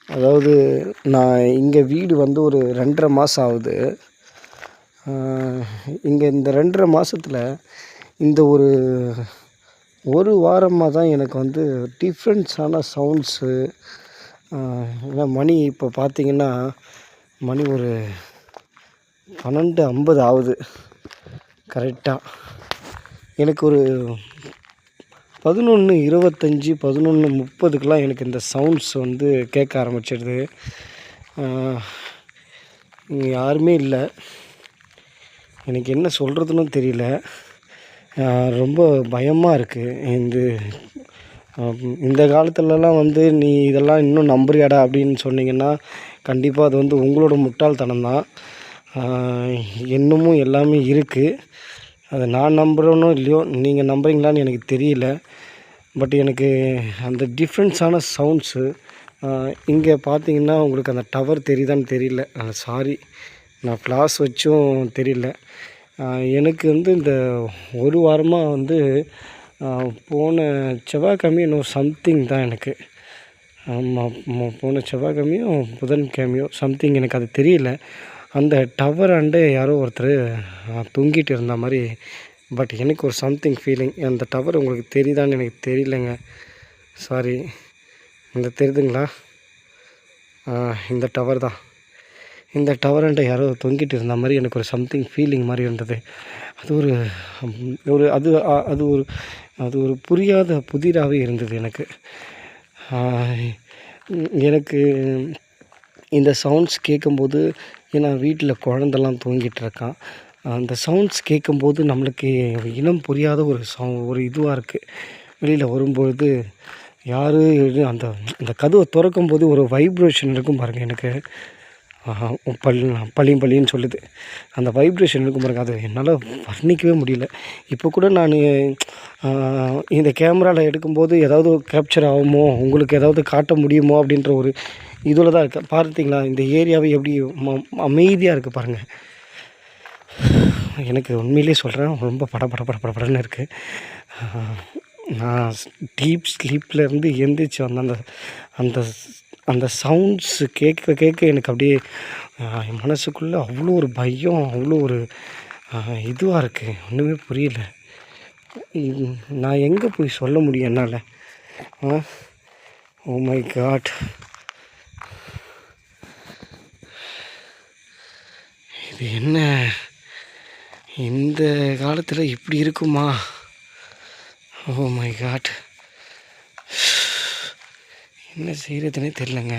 அதாவது நான் இங்கே வீடு வந்து ஒரு 2½ மாதம் ஆகுது. இங்கே இந்த 2½ மாதத்துல இந்த ஒரு வாரமாக தான் எனக்கு வந்து டிஃப்ரெண்ட்ஸான சவுண்ட்ஸு. ஏன்னா மணி இப்போ பார்த்தீங்கன்னா, மணி ஒரு 12:50 ஆகுது கரெக்டாக. எனக்கு ஒரு 11:25, 11:30க்கெலாம் எனக்கு இந்த சவுண்ட்ஸ் வந்து கேட்க ஆரம்பிச்சிடுது. இங்கே யாருமே இல்லை. எனக்கு என்ன சொல்கிறதுன்னு தெரியல. ரொம்ப பயமாக இருக்குது. இந்த காலத்துலலாம் வந்து நீ இதெல்லாம் இன்னும் நம்புறியாடா அப்படின்னு சொன்னீங்கன்னா, கண்டிப்பாக அது வந்து உங்களோட முட்டாள்தனம் தான். இன்னமும் எல்லாமே இருக்குது. அதை நான் நம்புகிறேனோ இல்லையோ, நீங்கள் நம்புறீங்களான்னு எனக்கு தெரியல. பட் எனக்கு அந்த டிஃப்ரெண்ட்ஸான சவுண்ட்ஸு இங்கே பார்த்தீங்கன்னா, உங்களுக்கு அந்த டவர் தெரியுதான்னு தெரியல. சாரி, நான் ஃப்ளாஷ் வச்சும் தெரியல. எனக்கு வந்து இந்த ஒரு வாரமாக வந்து போன செவ்வாய்க்கிழமையோ என்னவோ சம்திங் தான் எனக்கு. ஆமாம், போன செவ்வாய்க்கிழமையோ புதன்கிழமையோ சம்திங், எனக்கு அது தெரியல. அந்த டவராண்ட யாரோ ஒருத்தர் தொங்கிட்டு இருந்த மாதிரி. பட் எனக்கு ஒரு சம்திங் ஃபீலிங். அந்த டவர் உங்களுக்கு தெரியுதான்னு எனக்கு தெரியலங்க. சாரி. இந்த தெரியுதுங்களா? இந்த டவர் தான். இந்த டவராண்ட யாரோ தொங்கிட்டு இருந்த மாதிரி எனக்கு ஒரு சம்திங் ஃபீலிங் மாதிரி இருந்தது. அது ஒரு புரியாத புதிராகவே இருந்தது எனக்கு. எனக்கு இந்த சவுண்ட்ஸ் கேட்கும்போது, ஏன்னா வீட்டில் குழந்தலாம் தூங்கிட்டுருக்கான். அந்த சவுண்ட்ஸ் கேட்கும்போது நம்மளுக்கு இனம் புரியாத ஒரு இதுவாக இருக்குது. வெளியில் வரும்பொழுது யார் அந்த அந்த கதவை திறக்கும்போது ஒரு வைப்ரேஷன் இருக்கும் பாருங்கள். எனக்கு பளின்னு சொல்லுது. அந்த வைப்ரேஷன் இருக்கும் பாருங்கள். அது என்னால் வர்ணிக்கவே முடியல. இப்போ கூட நான் இந்த கேமராவில் எடுக்கும்போது ஏதாவது கேப்சர் ஆகுமோ, உங்களுக்கு ஏதாவது காட்ட முடியுமோ அப்படின்ற ஒரு இதில் தான் இருக்கேன். பார்த்தீங்களா இந்த ஏரியாவே எப்படி அமைதியாக இருக்குது பாருங்கள். எனக்கு உண்மையிலே சொல்கிறேன், ரொம்ப படபடன்னு இருக்குது. நான் டீப் ஸ்லீப்லேருந்து எந்திரிச்சு வந்த அந்த அந்த அந்த சவுண்ட்ஸ் கேட்க எனக்கு அப்படியே என் மனசுக்குள்ளே அவ்வளோ ஒரு பயம், அவ்வளோ ஒரு இதுவாக இருக்குது. ஒன்றுமே புரியல. நான் எங்கே போய் சொல்ல முடியும் என்னால்? Oh my God! இது என்ன இந்த காலத்தில் இப்படி இருக்குமா? Oh my God! என்ன செய்கிறதுனே தெரிலங்க.